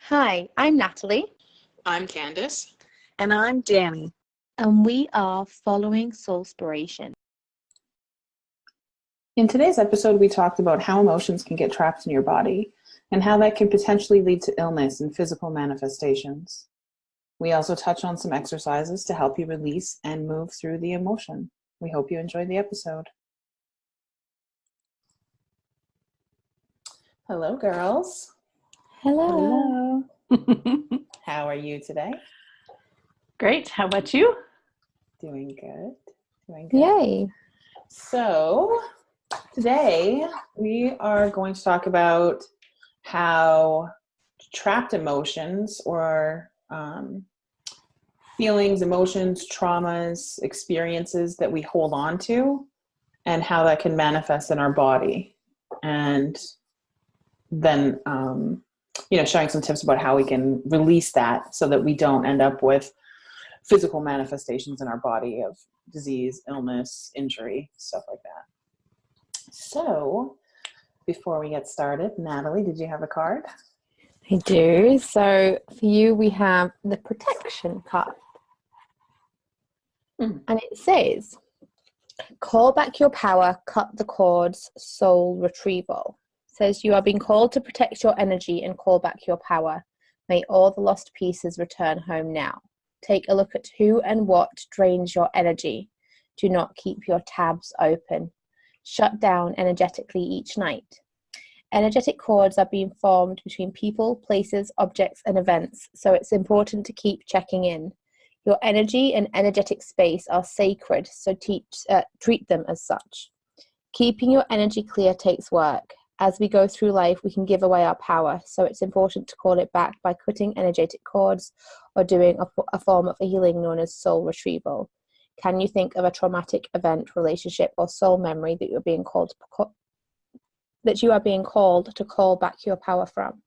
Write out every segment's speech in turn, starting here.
Hi, I'm Natalie, I'm Candice. And I'm Danny. and we are following Soulspiration. In today's episode, we talked about how emotions can get trapped in your body and how that can potentially lead to illness and physical manifestations. We also touch on some exercises to help you release and move through the emotion. We hope you enjoyed the episode. Hello, girls. Hello. How are you today? Great. How about you? Doing good. Doing good. Yay. So, today we are going to talk about how trapped emotions or feelings, emotions, traumas, experiences that we hold on to and how that can manifest in our body. And then, showing some tips about how we can release that so that we don't end up with physical manifestations in our body of disease, illness, injury, stuff like that. So, before we get started, Natalie, did you have a card? I do. So for you, we have the protection card. And it says, call back your power, cut the cords, soul retrieval. It says you are being called to protect your energy and call back your power. May all the lost pieces return home now. Take a look at who and what drains your energy. Do not keep your tabs open. Shut down energetically each night. Energetic cords are being formed between people, places, objects, and events, so it's important to keep checking in. Your energy and energetic space are sacred, so treat them as such. Keeping your energy clear takes work. As we go through life, we can give away our power, so it's important to call it back by cutting energetic cords or doing a form of healing known as soul retrieval. Can you think of a traumatic event, relationship, or soul memory that you are being called to call back your power from?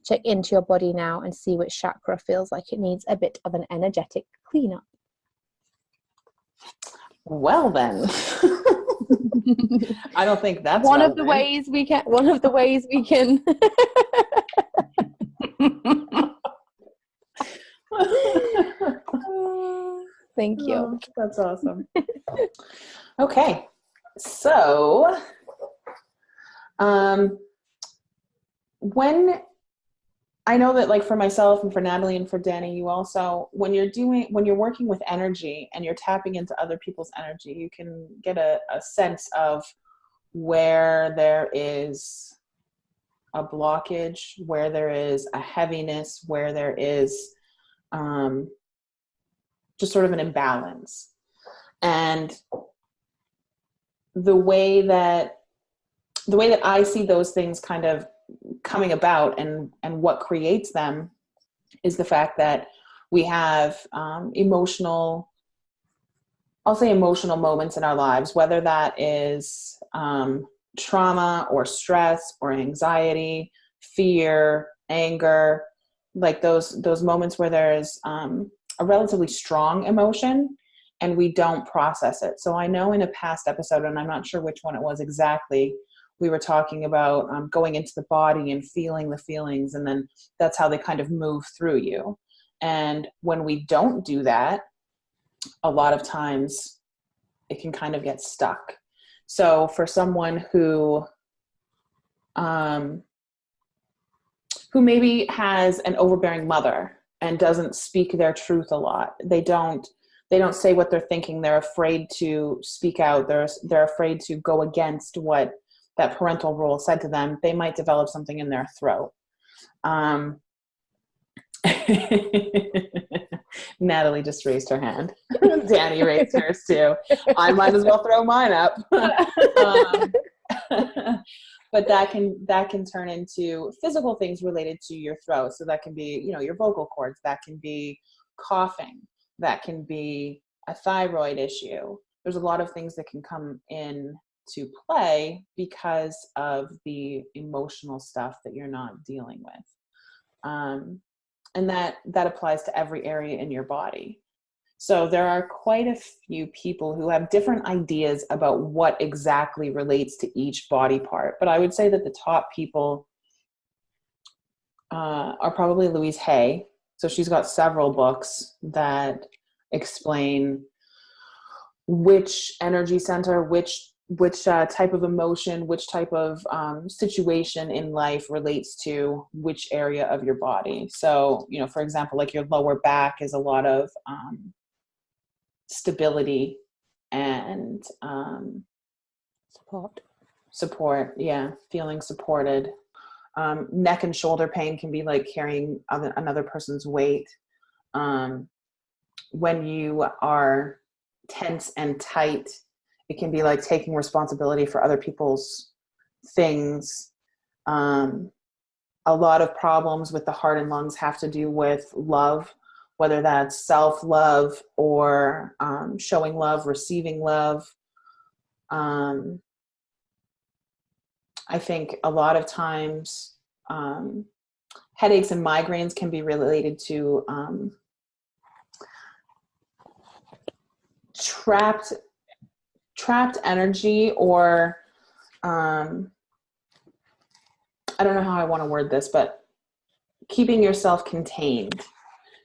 Check into your body now and see which chakra feels like it needs a bit of an energetic cleanup. Well then, I don't think that's one of the ways we can. Thank you. Oh, that's awesome. Okay, so when I know that, like, for myself and for Natalie and for Danny, you also, when you're working with energy and you're tapping into other people's energy, you can get a sense of where there is a blockage, where there is a heaviness, where there is just sort of an imbalance. And the way that I see those things kind of coming about and what creates them is the fact that we have emotional moments in our lives, whether that is trauma or stress or anxiety, fear, anger, like those moments where there's a relatively strong emotion and we don't process it. So I know in a past episode, and I'm not sure which one it was exactly, we were talking about going into the body and feeling the feelings, and then that's how they kind of move through you. And when we don't do that, a lot of times it can kind of get stuck. So for someone who maybe has an overbearing mother and doesn't speak their truth a lot, they don't say what they're thinking, they're afraid to speak out, they're afraid to go against what that parental role said to them, they might develop something in their throat. Natalie just raised her hand. Danny raised hers too. I might as well throw mine up. But that can turn into physical things related to your throat. So that can be, your vocal cords. That can be coughing. That can be a thyroid issue. There's a lot of things that can come in to play because of the emotional stuff that you're not dealing with. And that applies to every area in your body. So there are quite a few people who have different ideas about what exactly relates to each body part. But I would say that the top people are probably Louise Hay. So she's got several books that explain which energy center, which type of emotion, which type of situation in life relates to which area of your body. So, for example, like your lower back is a lot of stability and support. Yeah. Feeling supported. Neck and shoulder pain can be like carrying another person's weight. When you are tense and tight, it can be like taking responsibility for other people's things. A lot of problems with the heart and lungs have to do with love, whether that's self-love or showing love, receiving love. I think a lot of times headaches and migraines can be related to trapped energy, or I don't know how I want to word this, but keeping yourself contained.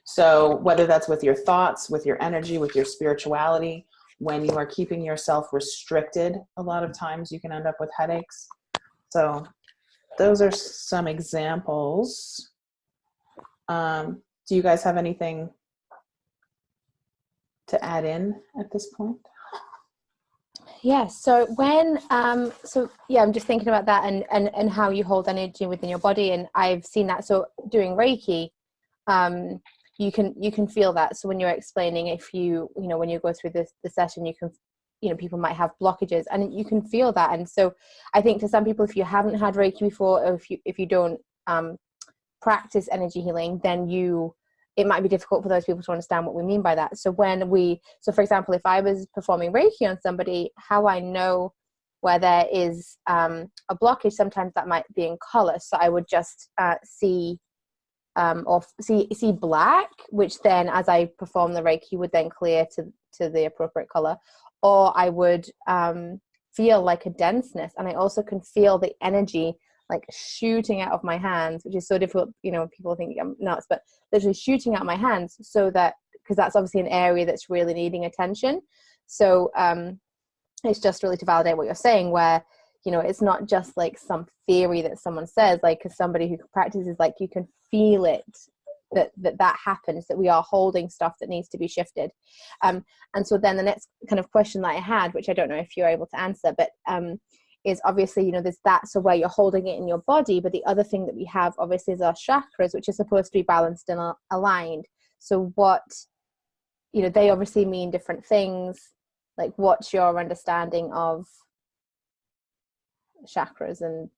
So whether that's with your thoughts, with your energy, with your spirituality, when you are keeping yourself restricted, a lot of times you can end up with headaches. So those are some examples. Do you guys have anything to add in at this point? Yeah. So when, I'm just thinking about that and how you hold energy within your body. And I've seen that. So doing Reiki, you can feel that. So when you're explaining, if when you go through the session, you can, people might have blockages and you can feel that. And so I think to some people, if you haven't had Reiki before, or if you don't practice energy healing, then it might be difficult for those people to understand what we mean by that. So for example, if I was performing Reiki on somebody, how I know where there is a blockage, sometimes that might be in color. So I would just see black, which then as I perform the Reiki would then clear to the appropriate color. Or I would feel like a denseness, and I also can feel the energy like shooting out of my hands, which is so difficult, people think I'm nuts, but literally shooting out my hands, so that, because that's obviously an area that's really needing attention. So it's just really to validate what you're saying, where it's not just like some theory that someone says, like, as somebody who practices, like, you can feel it, that happens, that we are holding stuff that needs to be shifted. And so then the next kind of question that I had, which I don't know if you're able to answer, but is obviously, there's that, so where you're holding it in your body, but the other thing that we have obviously is our chakras, which are supposed to be balanced and aligned. So what, they obviously mean different things. Like, what's your understanding of chakras and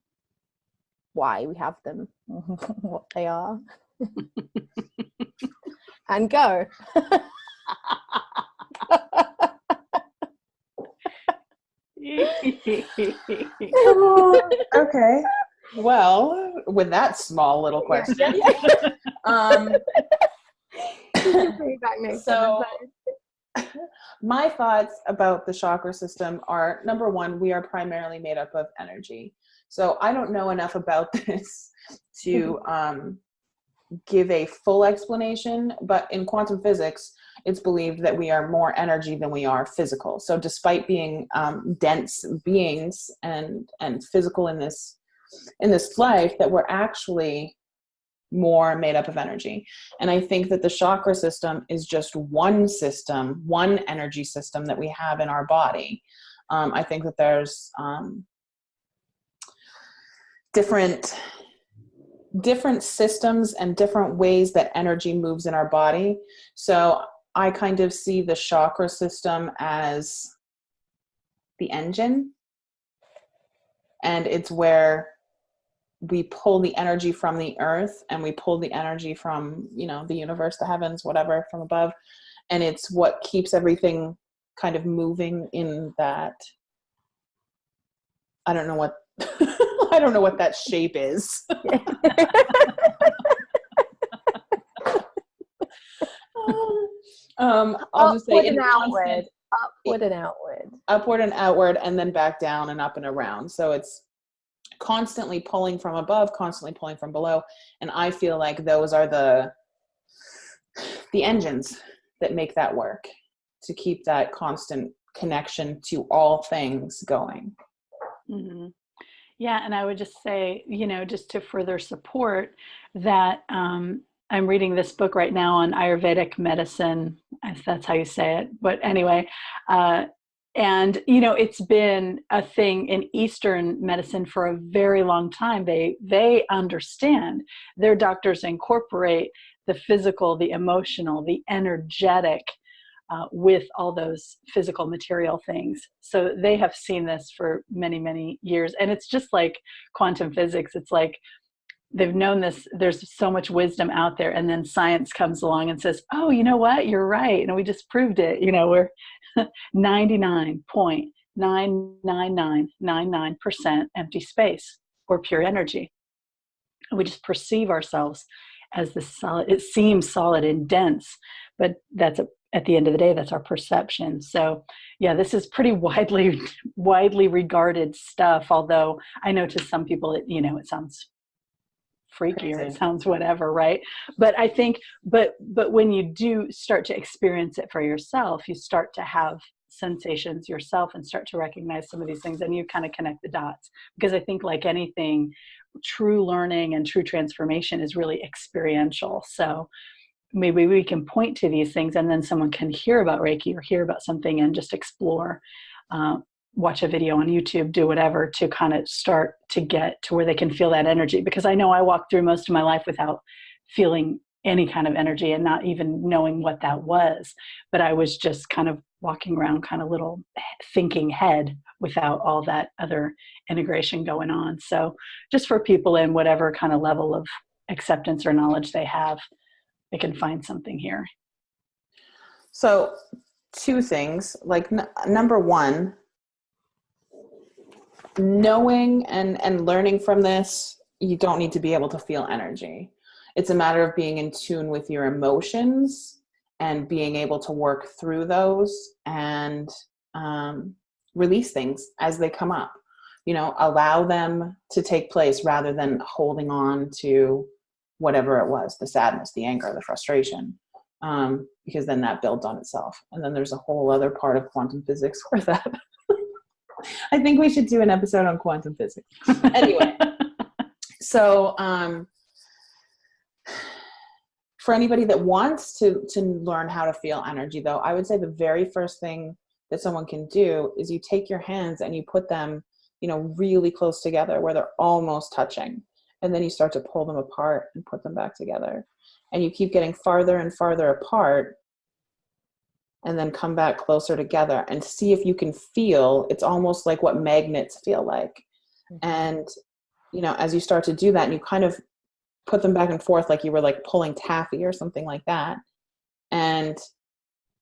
why we have them, what they are? And go. Okay. Well, with that small little question. So my thoughts about the chakra system are, number one, we are primarily made up of energy. So I don't know enough about this to give a full explanation, but in quantum physics, it's believed that we are more energy than we are physical. So despite being dense beings and physical in this life, that we're actually more made up of energy. And I think that the chakra system is just one system, one energy system that we have in our body. I think that there's different systems and different ways that energy moves in our body. So I kind of see the chakra system as the engine, and it's where we pull the energy from the earth, and we pull the energy from, the universe, the heavens, whatever, from above. And it's what keeps everything kind of moving in that, I don't know what that shape is. I'll just say upward and outward. Upward and outward. Upward and outward, and then back down and up and around. So it's constantly pulling from above, constantly pulling from below. And I feel like those are the engines that make that work, to keep that constant connection to all things going. Mm-hmm. Yeah, and I would just say, just to further support that, I'm reading this book right now on Ayurvedic medicine, if that's how you say it. But anyway, and it's been a thing in Eastern medicine for a very long time. They understand. Their doctors incorporate the physical, the emotional, the energetic, with all those physical material things. So they have seen this for many, many years. And it's just like quantum physics. It's like they've known this. There's so much wisdom out there. And then science comes along and says, oh, you know what? You're right. And we just proved it. We're 99.99999% empty space, or pure energy. And we just perceive ourselves as this solid. It seems solid and dense, but at the end of the day, that's our perception. So yeah, this is pretty widely regarded stuff. Although I know to some people, it sounds freaky, or it sounds whatever, right? But I think, but when you do start to experience it for yourself, you start to have sensations yourself and start to recognize some of these things, and you kind of connect the dots. Because I think, like anything, true learning and true transformation is really experiential. So maybe we can point to these things, and then someone can hear about Reiki or hear about something and just explore, watch a video on YouTube, do whatever to kind of start to get to where they can feel that energy. Because I know I walked through most of my life without feeling any kind of energy and not even knowing what that was. But I was just kind of walking around kind of little thinking head without all that other integration going on. So just for people in whatever kind of level of acceptance or knowledge they have, they can find something here. So 2 things, like number one, knowing and learning from this, you don't need to be able to feel energy. It's a matter of being in tune with your emotions and being able to work through those and release things as they come up. Allow them to take place rather than holding on to whatever it was, the sadness, the anger, the frustration, because then that builds on itself. And then there's a whole other part of quantum physics where that I think we should do an episode on quantum physics. Anyway, so for anybody that wants to learn how to feel energy, though, I would say the very first thing that someone can do is you take your hands and you put them, really close together where they're almost touching. And then you start to pull them apart and put them back together. And you keep getting farther and farther apart, and then come back closer together and see if you can feel. It's almost like what magnets feel like. And, as you start to do that and you kind of put them back and forth, like you were like pulling taffy or something like that. And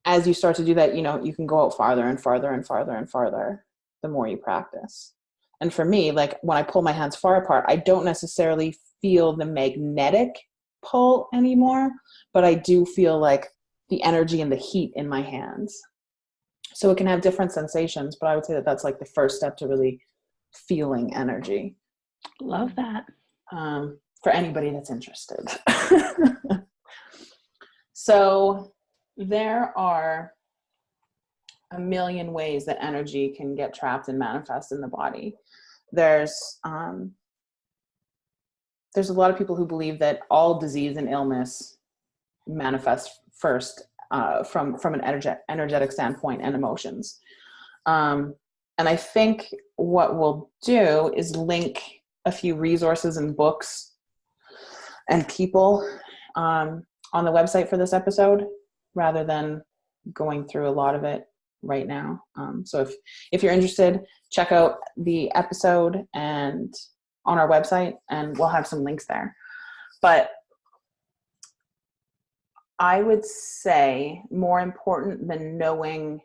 as you start to do that, you can go out farther and farther and farther and farther the more you practice. And for me, like when I pull my hands far apart, I don't necessarily feel the magnetic pull anymore, but I do feel like the energy and the heat in my hands. So it can have different sensations, but I would say that that's like the first step to really feeling energy. Love that. For anybody that's interested. So there are a million ways that energy can get trapped and manifest in the body. There's a lot of people who believe that all disease and illness manifest first from an energetic standpoint and emotions. And I think what we'll do is link a few resources and books and people on the website for this episode, rather than going through a lot of it right now. So if you're interested, check out the episode and on our website, and we'll have some links there. But I would say more important than knowing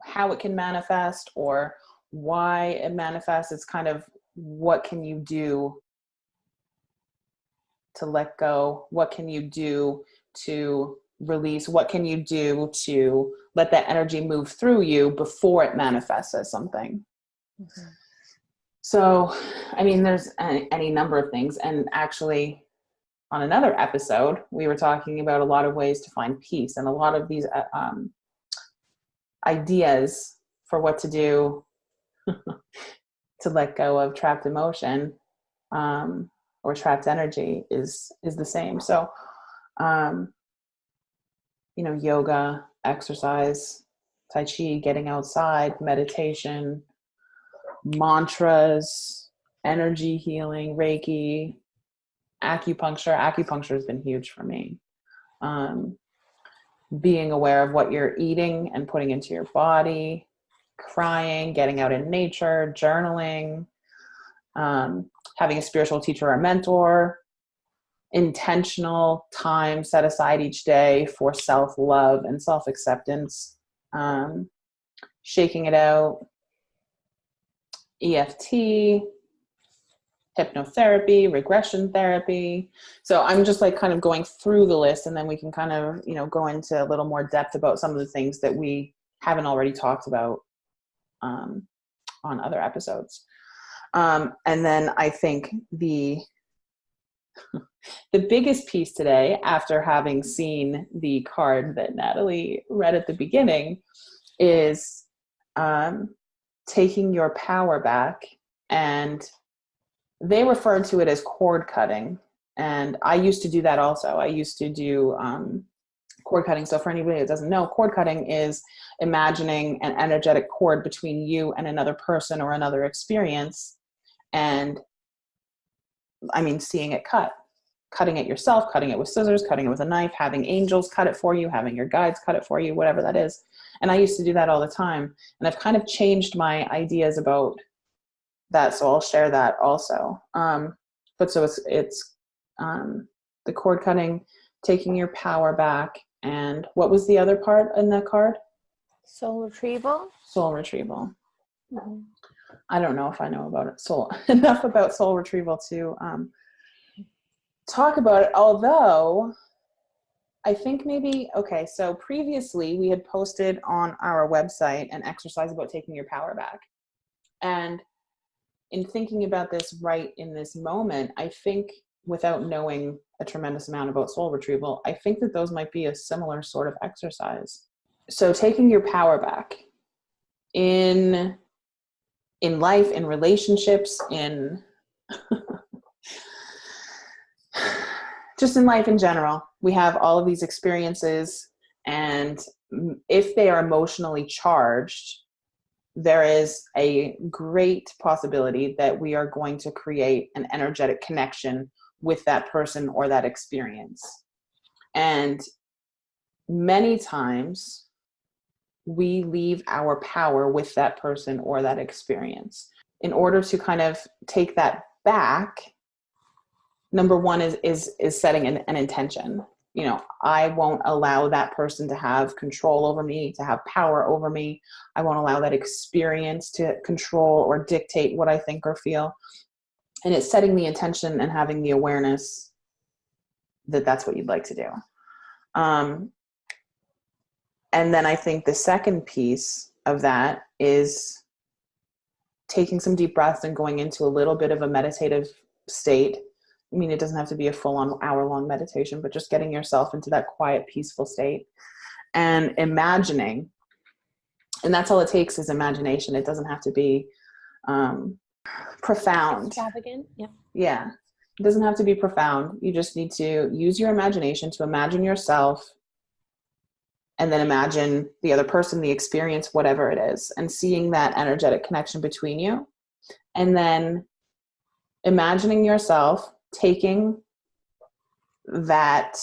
how it can manifest or why it manifests, it's kind of what can you do to let go? What can you do to release? What can you do to let that energy move through you before it manifests as something? Mm-hmm. So, I mean, there's any number of things. And actually, on another episode, we were talking about a lot of ways to find peace, and a lot of these ideas for what to do to let go of trapped emotion or trapped energy is the same. So, yoga, exercise, tai chi, getting outside, meditation, mantras, energy healing, Reiki, acupuncture. Acupuncture has been huge for me. Being aware of what you're eating and putting into your body, crying, getting out in nature, journaling, having a spiritual teacher or mentor, intentional time set aside each day for self-love and self-acceptance, shaking it out, EFT, hypnotherapy, regression therapy. So I'm just like kind of going through the list, and then we can kind of, go into a little more depth about some of the things that we haven't already talked about on other episodes. And then I think the biggest piece today, after having seen the card that Natalie read at the beginning, is taking your power back. And they referred to it as cord cutting. And I used to do that also. I used to do cord cutting. So for anybody that doesn't know, cord cutting is imagining an energetic cord between you and another person or another experience. And I mean, seeing it cut, cutting it yourself, cutting it with scissors, cutting it with a knife, having angels cut it for you, having your guides cut it for you, whatever that is. And I used to do that all the time. And I've kind of changed my ideas about that. So I'll share that also. But so it's the cord cutting, taking your power back. And what was the other part in that card? Soul retrieval. Soul retrieval. Mm-hmm. I don't know if I know about it enough about soul retrieval to talk about it. Although I think maybe, okay, so previously we had posted on our website an exercise about taking your power back. And in thinking about this right in this moment, I think, without knowing a tremendous amount about soul retrieval, I think that those might be a similar sort of exercise. So taking your power back in life, in relationships, in just in life in general, we have all of these experiences, and if they are emotionally charged, there is a great possibility that we are going to create an energetic connection with that person or that experience. And many times we leave our power with that person or that experience. In order to kind of take that back, number one is setting an intention. I won't allow that person to have control over me, to have power over me. I won't allow that experience to control or dictate what I think or feel. And it's setting the intention and having the awareness that that's what you'd like to do. And then I think the second piece of that is taking some deep breaths and going into a little bit of a meditative state. I mean, it doesn't have to be a full-on hour-long meditation, but just getting yourself into that quiet, peaceful state and imagining. And that's all it takes is imagination. It doesn't have to be profound. Extravagant. Yeah. Yeah. It doesn't have to be profound. You just need to use your imagination to imagine yourself, and then imagine the other person, the experience, whatever it is, and seeing that energetic connection between you. And then imagining yourself taking that.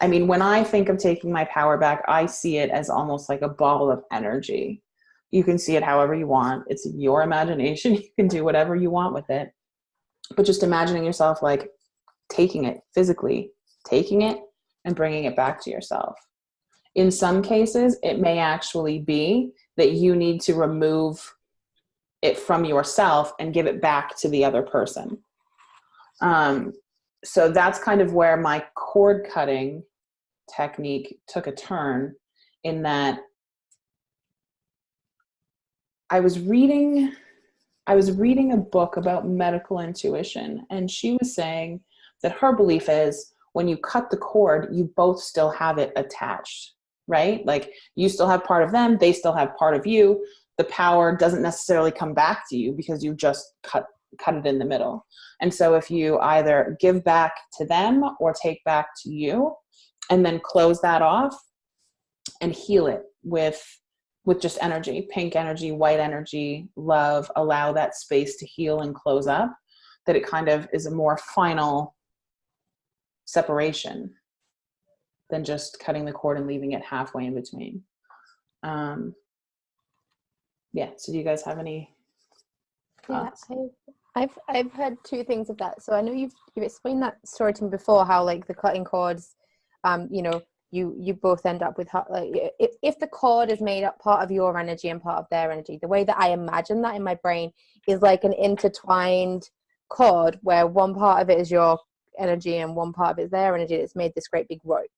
I mean, when I think of taking my power back, I see it as almost like a ball of energy. You can see it however you want. It's your imagination. You can do whatever you want with it. But just imagining yourself like taking it physically, taking it and bringing it back to yourself. In some cases, it may actually be that you need to remove it from yourself and give it back to the other person. So that's kind of where my cord cutting technique took a turn, in that I was reading I was reading a book about medical intuition, and she was saying that her belief is when you cut the cord, you both still have it attached, right? Like you still have part of them, they still have part of you. The power doesn't necessarily come back to you because you just cut it in the middle. And so if you either give back to them or take back to you and then close that off and heal it with just energy, pink energy, white energy, love, allow that space to heal and close up, that it kind of is a more final separation than just cutting the cord and leaving it halfway in between. Yeah. So do you guys have any thoughts? Yeah, I've heard two things of that. So I know you've explained that story to me before, how like the cutting cords, you know, you both end up with like if the cord is made up part of your energy and part of their energy, the way that I imagine that in my brain is like an intertwined cord where one part of it is your energy and one part of it is their energy. It's made this great big rope.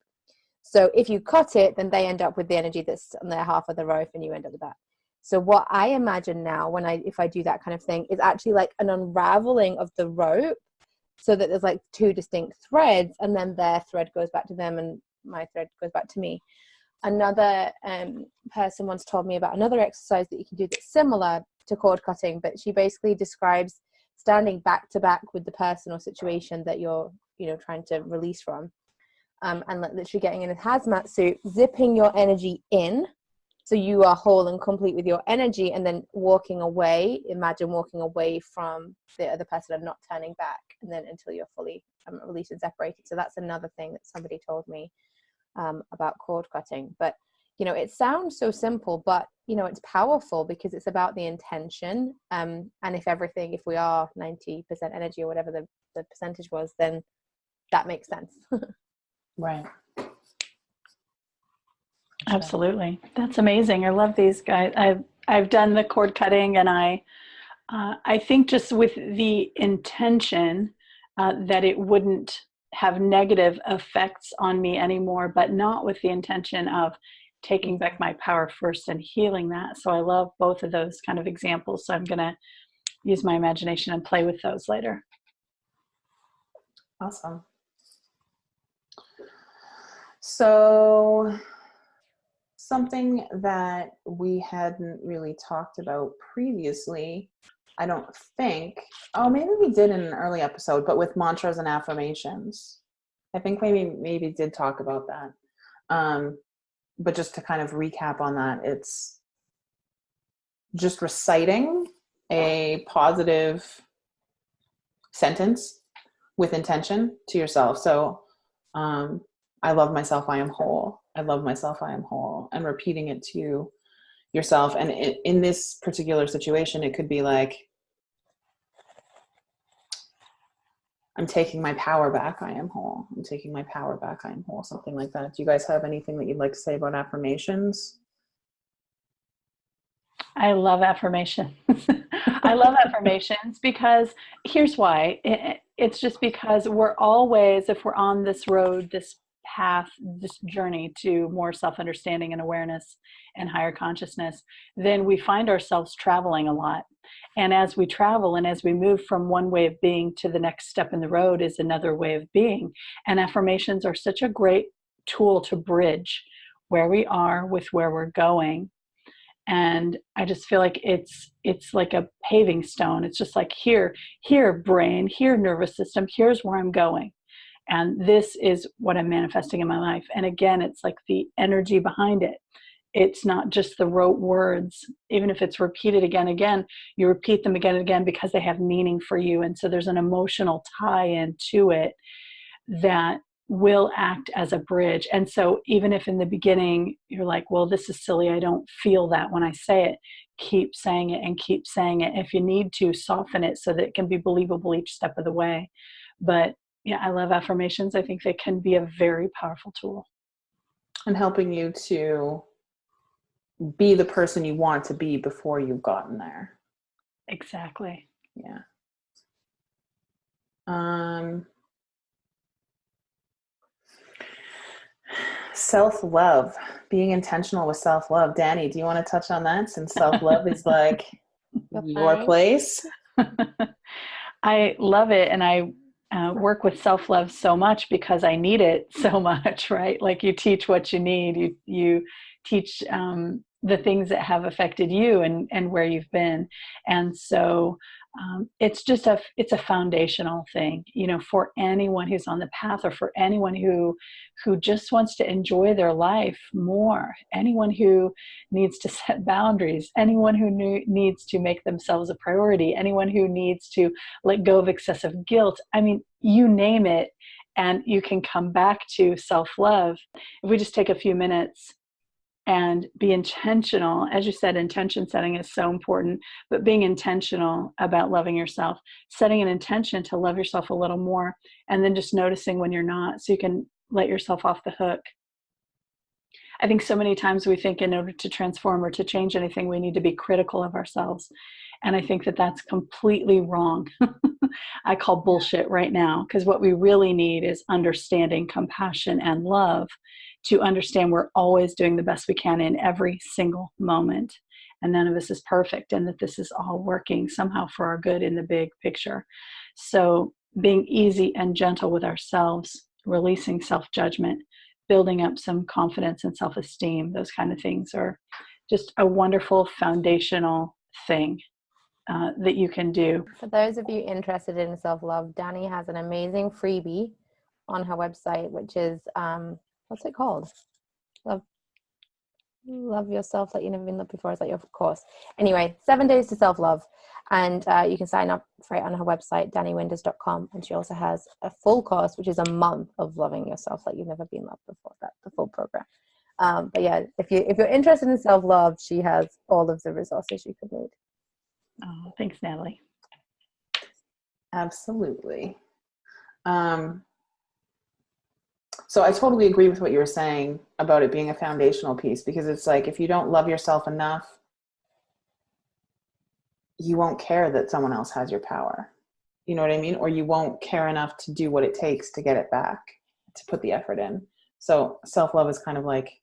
So if you cut it, then they end up with the energy that's on their half of the rope and you end up with that. So what I imagine now if I do that kind of thing is actually like an unraveling of the rope so that there's like two distinct threads, and then their thread goes back to them and my thread goes back to me. Another person once told me about another exercise that you can do that's similar to cord cutting, but she basically describes standing back to back with the person or situation that you're, you know, trying to release from, and like literally getting in a hazmat suit, zipping your energy in so you are whole and complete with your energy, and then walking away. Imagine walking away from the other person and not turning back, and then until you're fully released and separated. So that's another thing that somebody told me about cord cutting. But you know, it sounds so simple, but you know, it's powerful because it's about the intention. And if we are 90% energy or whatever the percentage was, then that makes sense. Right. Absolutely. That's amazing. I love these guys. I've done the cord cutting, and I think just with the intention that it wouldn't have negative effects on me anymore, but not with the intention of taking back my power first and healing that. So I love both of those kind of examples. So I'm going to use my imagination and play with those later. Awesome. So something that we hadn't really talked about previously, I don't think, maybe we did in an early episode, but with mantras and affirmations. I think maybe did talk about that. But just to kind of recap on that, it's just reciting a positive sentence with intention to yourself. So, I love myself, I am whole. I love myself, I am whole. And repeating it to yourself. And in this particular situation, it could be like, I'm taking my power back, I am whole. I'm taking my power back, I am whole. Something like that. Do you guys have anything that you'd like to say about affirmations? I love affirmations. I love affirmations because here's why. It's just because we're always, if we're on this road, this path, this journey to more self-understanding and awareness and higher consciousness, then we find ourselves traveling a lot. And as we travel and as we move from one way of being to the next step in the road is another way of being. And affirmations are such a great tool to bridge where we are with where we're going. And I just feel like it's like a paving stone. It's just like here brain, here nervous system, here's where I'm going. And this is what I'm manifesting in my life. And again, it's like the energy behind it. It's not just the rote words. Even if it's repeated again, you repeat them again and again because they have meaning for you. And so there's an emotional tie-in to it that will act as a bridge. And so even if in the beginning you're like, well, this is silly, I don't feel that when I say it, keep saying it and keep saying it. If you need to, soften it so that it can be believable each step of the way. But yeah, I love affirmations. I think they can be a very powerful tool. And helping you to be the person you want to be before you've gotten there. Exactly. Yeah. Self-love, being intentional with self-love. Danny, do you want to touch on that, since self-love is like your place. I love it. And I work with self-love so much because I need it so much, right? Like you teach what you need. You teach the things that have affected you and where you've been. And so it's a foundational thing, for anyone who's on the path, or for anyone who just wants to enjoy their life more, anyone who needs to set boundaries, anyone who needs to make themselves a priority, anyone who needs to let go of excessive guilt. I mean, you name it, and you can come back to self-love. If we just take a few minutes and be intentional, as you said, intention setting is so important, but being intentional about loving yourself, setting an intention to love yourself a little more, and then just noticing when you're not, so you can let yourself off the hook. I think so many times we think in order to transform or to change anything, we need to be critical of ourselves. And I think that that's completely wrong. I call bullshit right now, because what we really need is understanding, compassion, and love, to understand we're always doing the best we can in every single moment. And none of us is perfect, and that this is all working somehow for our good in the big picture. So being easy and gentle with ourselves, releasing self-judgment, building up some confidence and self-esteem, those kind of things are just a wonderful foundational thing that you can do. For those of you interested in self-love, Dani has an amazing freebie on her website, which is, what's it called? Love yourself like you've never been loved before. Is that your course? Anyway, 7 days to self-love. And you can sign up for it on her website, daniwinders.com. And she also has a full course, which is a month of loving yourself like you've never been loved before. That's the full program. But yeah, if you're interested in self-love, she has all of the resources you could need. Oh, thanks, Natalie. Absolutely. So I totally agree with what you were saying about it being a foundational piece, because it's like, if you don't love yourself enough, you won't care that someone else has your power. You know what I mean? Or you won't care enough to do what it takes to get it back, to put the effort in. So self-love is kind of like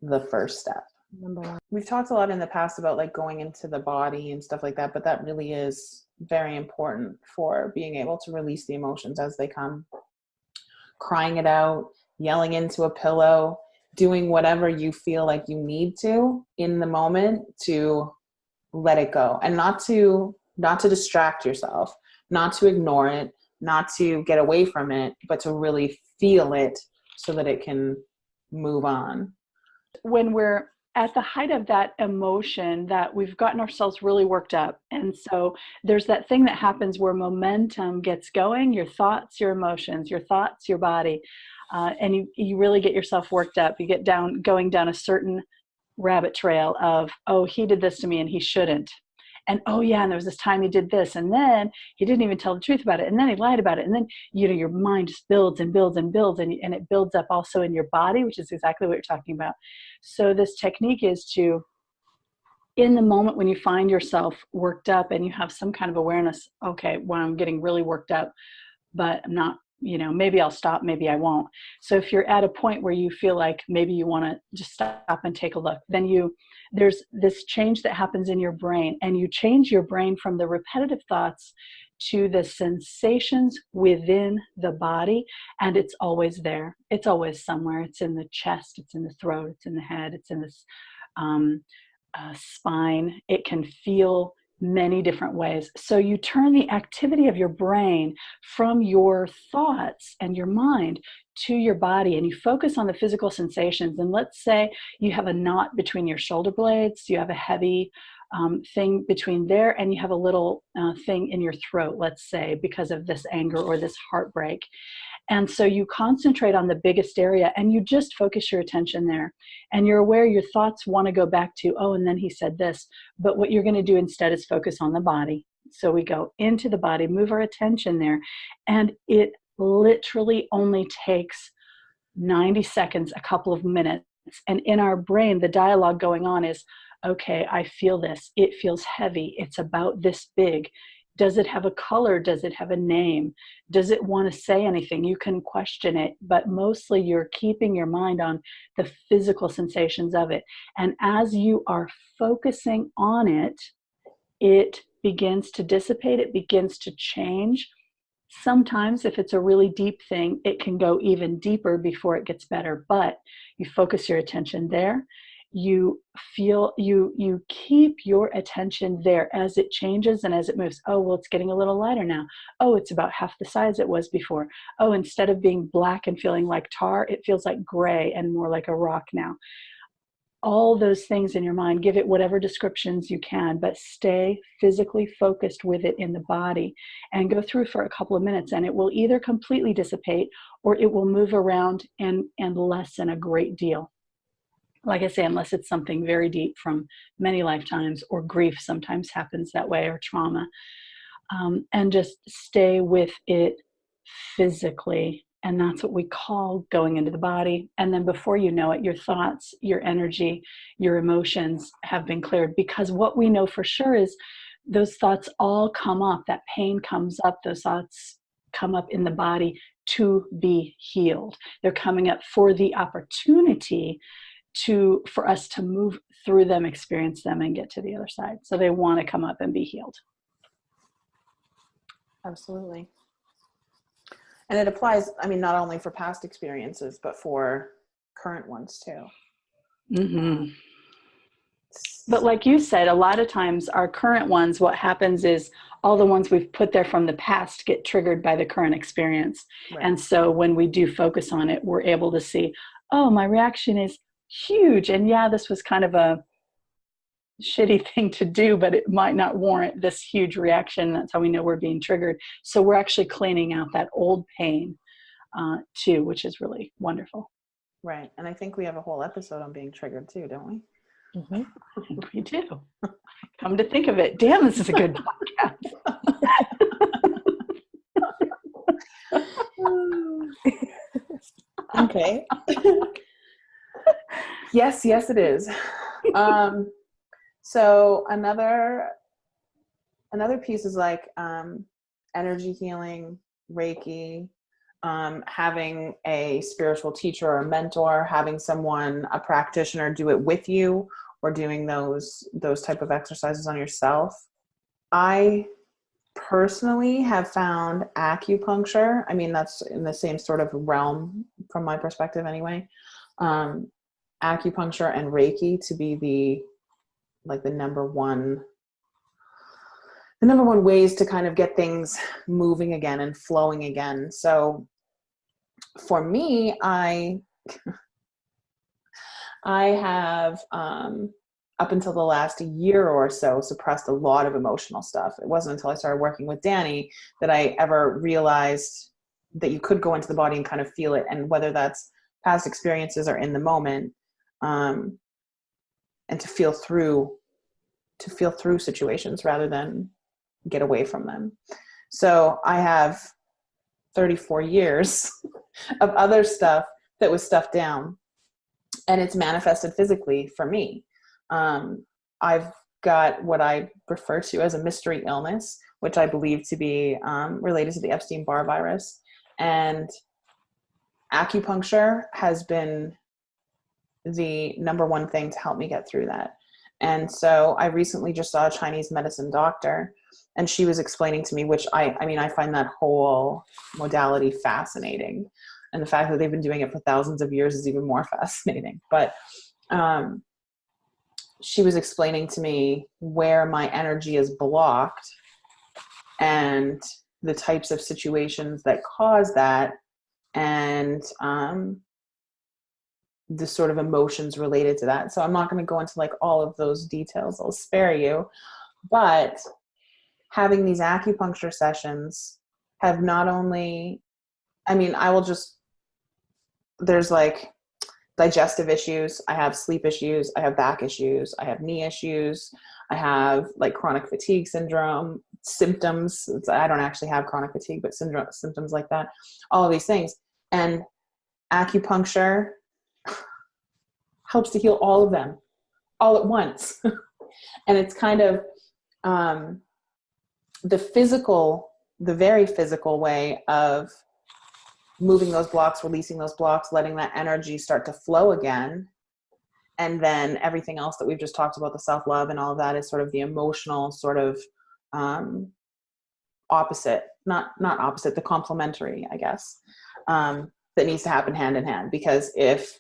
the first step. Number one. We've talked a lot in the past about like going into the body and stuff like that, but that really is very important for being able to release the emotions as they come. Crying it out, yelling into a pillow, doing whatever you feel like you need to in the moment to let it go, and not to distract yourself, not to ignore it, not to get away from it, but to really feel it so that it can move on. When we're at the height of that emotion, that we've gotten ourselves really worked up. And so there's that thing that happens where momentum gets going, your thoughts, your emotions, your thoughts, your body, and you really get yourself worked up. You get going down a certain rabbit trail of, oh, he did this to me and he shouldn't. And oh yeah, and there was this time he did this, and then he didn't even tell the truth about it, and then he lied about it, and then your mind just builds and builds and builds, and it builds up also in your body, which is exactly what you're talking about. So this technique is to, in the moment when you find yourself worked up and you have some kind of awareness, okay, well, I'm getting really worked up, but I'm not, maybe I'll stop, maybe I won't. So if you're at a point where you feel like maybe you want to just stop and take a look, then there's this change that happens in your brain, and you change your brain from the repetitive thoughts to the sensations within the body, and it's always there. It's always somewhere. It's in the chest, it's in the throat, it's in the head, it's in the spine. It can feel many different ways. So you turn the activity of your brain from your thoughts and your mind to your body, and you focus on the physical sensations. And let's say you have a knot between your shoulder blades, you have a heavy thing between there, and you have a little thing in your throat, let's say, because of this anger or this heartbreak. And so you concentrate on the biggest area, and you just focus your attention there. And you're aware your thoughts want to go back to, oh, and then he said this. But what you're going to do instead is focus on the body. So we go into the body, move our attention there. And it literally only takes 90 seconds, a couple of minutes. And in our brain, the dialogue going on is, okay, I feel this. It feels heavy. It's about this big. Does it have a color? Does it have a name? Does it want to say anything? You can question it, but mostly you're keeping your mind on the physical sensations of it. And as you are focusing on it, it begins to dissipate, it begins to change. Sometimes if it's a really deep thing, it can go even deeper before it gets better, but you focus your attention there. You feel, you keep your attention there as it changes and as it moves. Oh, well, it's getting a little lighter now. Oh, it's about half the size it was before. Oh, instead of being black and feeling like tar, it feels like gray and more like a rock now. All those things in your mind, give it whatever descriptions you can, but stay physically focused with it in the body and go through for a couple of minutes, and it will either completely dissipate or it will move around and lessen a great deal. Like I say, unless it's something very deep from many lifetimes, or grief sometimes happens that way, or trauma. And just stay with it physically. And that's what we call going into the body. And then before you know it, your thoughts, your energy, your emotions have been cleared. Because what we know for sure is those thoughts all come up. That pain comes up. Those thoughts come up in the body to be healed. They're coming up for the opportunity for us to move through them, experience them, and get to the other side. So they want to come up and be healed. Absolutely. And it applies, I mean, not only for past experiences, but for current ones too. Mm-hmm. But like you said, a lot of times our current ones, what happens is all the ones we've put there from the past get triggered by the current experience. Right. And so when we do focus on it, we're able to see, oh, my reaction is huge. And yeah, this was kind of a shitty thing to do, but it might not warrant this huge reaction. That's how we know we're being triggered. So we're actually cleaning out that old pain too, which is really wonderful. Right. And I think we have a whole episode on being triggered too, don't we? Mm-hmm. I think we do. Come to think of it, damn, this is a good podcast. Okay. Yes, it is. So another piece is like energy healing, Reiki, having a spiritual teacher or mentor, having someone, a practitioner, do it with you, or doing those type of exercises on yourself. I personally have found acupuncture, I mean, that's in the same sort of realm from my perspective anyway, acupuncture and Reiki to be the number one ways to kind of get things moving again and flowing again. So for me, I have, up until the last year or so, suppressed a lot of emotional stuff. It wasn't until I started working with Danny that I ever realized that you could go into the body and kind of feel it. And whether that's past experiences or in the moment, and to feel through situations rather than get away from them. So I have 34 years of other stuff that was stuffed down, and it's manifested physically for me. I've got what I refer to as a mystery illness, which I believe to be related to the Epstein-Barr virus. And acupuncture has been the number one thing to help me get through that. And so I recently just saw a Chinese medicine doctor, and she was explaining to me, which I find that whole modality fascinating. And the fact that they've been doing it for thousands of years is even more fascinating. But she was explaining to me where my energy is blocked and the types of situations that cause that, and the sort of emotions related to that. So I'm not going to go into like all of those details. I'll spare you. But having these acupuncture sessions have not only, there's like digestive issues, I have sleep issues, I have back issues, I have knee issues, I have like chronic fatigue syndrome, symptoms. I don't actually have chronic fatigue, but symptoms like that, all of these things. And acupuncture helps to heal all of them all at once. And it's kind of the very physical way of moving those blocks, releasing those blocks, letting that energy start to flow again. And then everything else that we've just talked about, the self-love and all of that, is sort of the emotional sort of opposite, not opposite, the complementary, I guess, that needs to happen hand in hand. Because if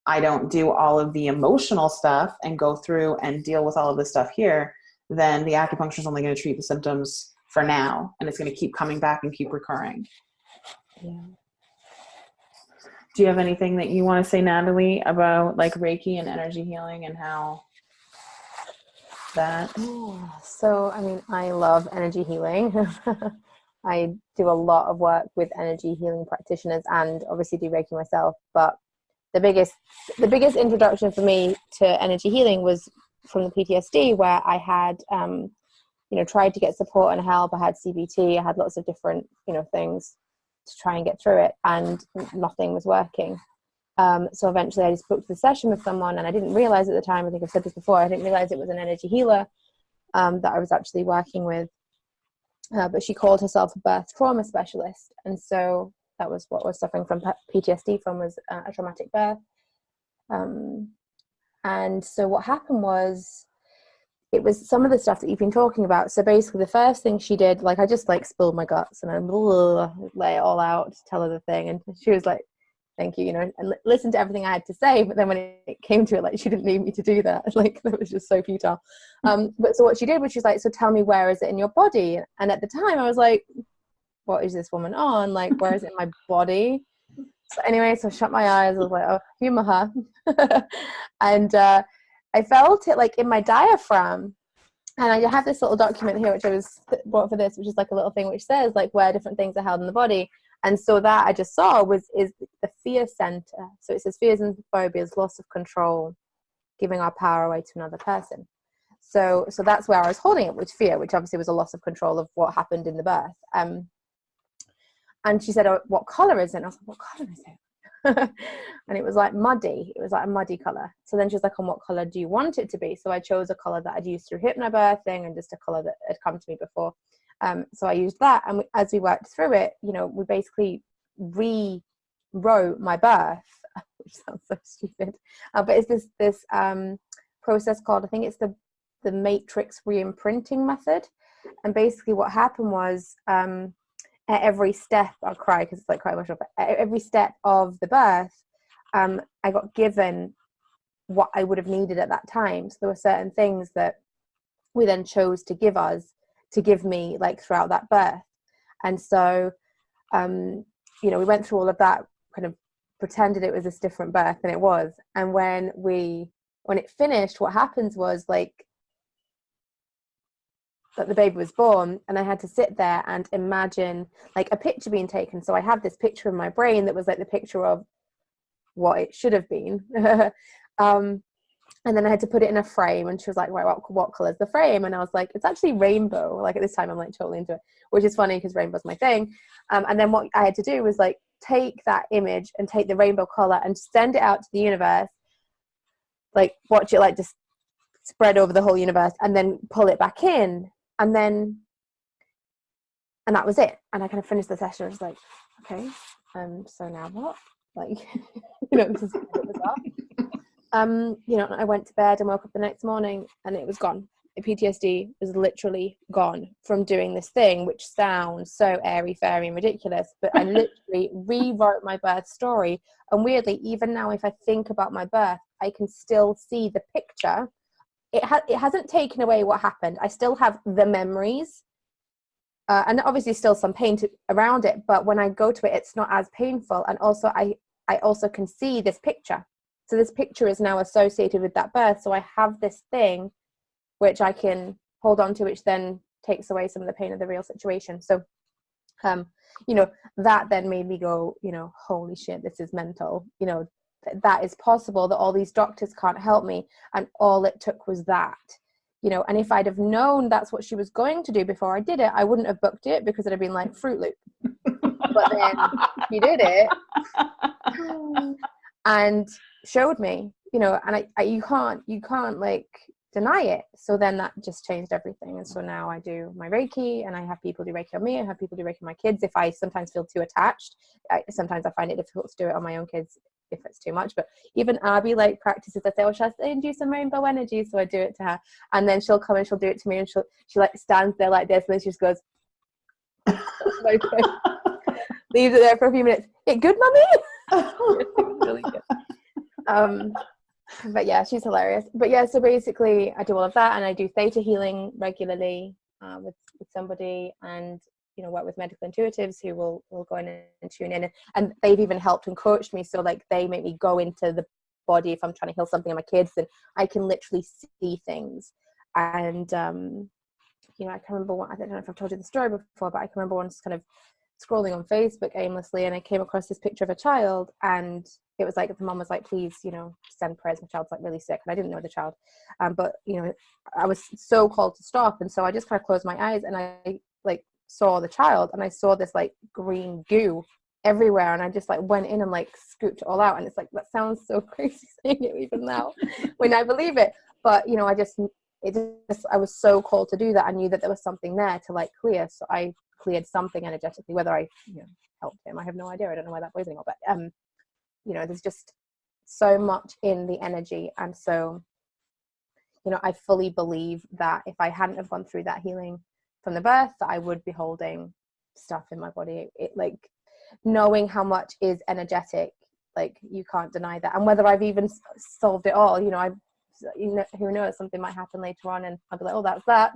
I don't do all of the emotional stuff and go through and deal with all of this stuff here, then the acupuncture is only going to treat the symptoms for now, and it's going to keep coming back and keep recurring. Yeah. Do you have anything that you want to say, Natalie, about like Reiki and energy healing and how that? So, I mean, I love energy healing. I do a lot of work with energy healing practitioners and obviously do Reiki myself. But the biggest introduction for me to energy healing was from the PTSD, where I had, tried to get support and help. I had CBT. I had lots of different, things to try and get through it, and nothing was working. So eventually I just booked the session with someone, and I didn't realize at the time, I think I've said this before, I didn't realize it was an energy healer that I was actually working with. But she called herself a birth trauma specialist. And so that was what I was suffering from PTSD from, was a traumatic birth. And so what happened was, it was some of the stuff that you've been talking about. So basically the first thing she did, like, I just like spilled my guts and I lay it all out to tell her the thing. And she was like, thank you, and listen to everything I had to say. But then when it came to it, like, she didn't need me to do that. Like, that was just so futile. But so what she did was, she's like, so tell me, where is it in your body? And at the time I was like, what is this woman on? Like, where is it in my body? So anyway, so I shut my eyes. I was like, oh, humor her. And I felt it like in my diaphragm. And I have this little document here, which I was brought for this, which is like a little thing which says like where different things are held in the body. And so that I just saw is the fear center. So it says fears and phobias, loss of control, giving our power away to another person. So that's where I was holding it, with fear, which obviously was a loss of control of what happened in the birth. And she said, oh, what color is it? And I was like, what color is it? And it was like muddy. It was like a muddy color. So then she was like, what color do you want it to be? So I chose a color that I'd used through hypnobirthing, and just a color that had come to me before. So I used that, and as we worked through it, we basically rewrote my birth, which sounds so stupid, but it's this process called, I think it's the matrix re-imprinting method. And basically what happened was, at every step, I'll cry because it's like quite emotional, but at every step of the birth, I got given what I would have needed at that time. So there were certain things that we then chose to give me like throughout that birth. And so, we went through all of that, kind of pretended it was this different birth than it was. And when it finished, what happens was like, that the baby was born, and I had to sit there and imagine like a picture being taken. So I had this picture in my brain that was like the picture of what it should have been. And then I had to put it in a frame, and she was like, right, what color is the frame? And I was like, it's actually rainbow. Like at this time I'm like totally into it, which is funny because rainbow's my thing. And then what I had to do was like take that image and take the rainbow color and send it out to the universe, like watch it like just spread over the whole universe, and then pull it back in. And that was it. And I kind of finished the session. I was like, okay, so now what? Like, this is a bit bizarre. I went to bed and woke up the next morning, and it was gone. The PTSD was literally gone from doing this thing, which sounds so airy fairy and ridiculous, but I literally rewrote my birth story. And weirdly, even now, if I think about my birth, I can still see the picture. It hasn't taken away what happened. I still have the memories, and obviously still some pain around it. But when I go to it, it's not as painful. And also, I also can see this picture. So this picture is now associated with that birth. So I have this thing which I can hold on to, which then takes away some of the pain of the real situation. So, that then made me go, holy shit, this is mental. That is possible, that all these doctors can't help me, and all it took was that, and if I'd have known that's what she was going to do before I did it, I wouldn't have booked it, because it'd have been like Fruit Loop. But then she did it and showed me, and you can't like deny it. So then that just changed everything. And so now I do my Reiki, and I have people do Reiki on me. I have people do Reiki on my kids. If I sometimes feel too attached, sometimes I find it difficult to do it on my own kids if it's too much. But even Abby like practices. I say, oh, shall I stay and do some rainbow energy? So I do it to her, and then she'll come and she'll do it to me, and she like stands there like this, and then she just goes, like, leaves it there for a few minutes. It good, mummy? Really good. But yeah, she's hilarious. But yeah, so basically I do all of that, and I do theta healing regularly with somebody, and you know, work with medical intuitives who will go in and tune in, and they've even helped and coached me. So like they make me go into the body if I'm trying to heal something in my kids, and I can literally see things. And you know, I can remember one, I don't know if I've told you the story before, but I can remember once kind of scrolling on Facebook aimlessly, and I came across this picture of a child, and it was like the mom was like, please, you know, send prayers, my child's like really sick. And I didn't know the child, but you know, I was so called to stop, and so I just kind of closed my eyes, and I like saw the child, and I saw this like green goo everywhere, and I just like went in and like scooped it all out. And it's like, that sounds so crazy saying it even now when I believe it, but you know, I was so called to do that. I knew that there was something there to like clear, so I cleared something energetically. Whether I, you know, helped him, I have no idea. I don't know why that boy's anymore, but you know, there's just so much in the energy. And so, you know, I fully believe that if I hadn't have gone through that healing from the birth, that I would be holding stuff in my body. It like, knowing how much is energetic, like you can't deny that. And whether I've even solved it all, you know, who knows, something might happen later on and I'll be like, oh, that's that.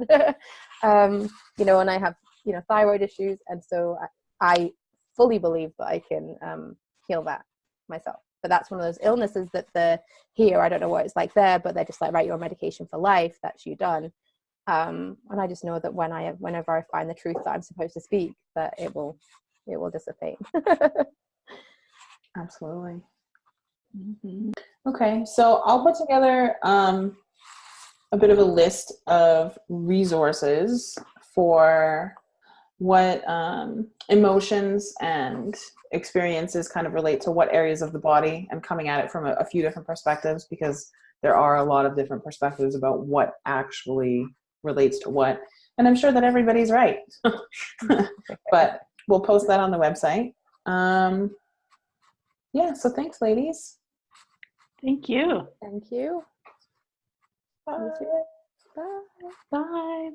You know, and I have, you know, thyroid issues, and so I fully believe that I can heal that myself. But that's one of those illnesses that I don't know what it's like there, but they're just like, right, you're on medication for life, that's you done. And I just know that whenever I find the truth that I'm supposed to speak, that it will dissipate. Absolutely. Mm-hmm. Okay, so I'll put together a bit of a list of resources for what emotions and experiences kind of relate to what areas of the body, and coming at it from a few different perspectives, because there are a lot of different perspectives about what actually relates to what. And I'm sure that everybody's right. But we'll post that on the website. Yeah, so thanks, ladies. Thank you. Thank you. Bye. Bye. Bye.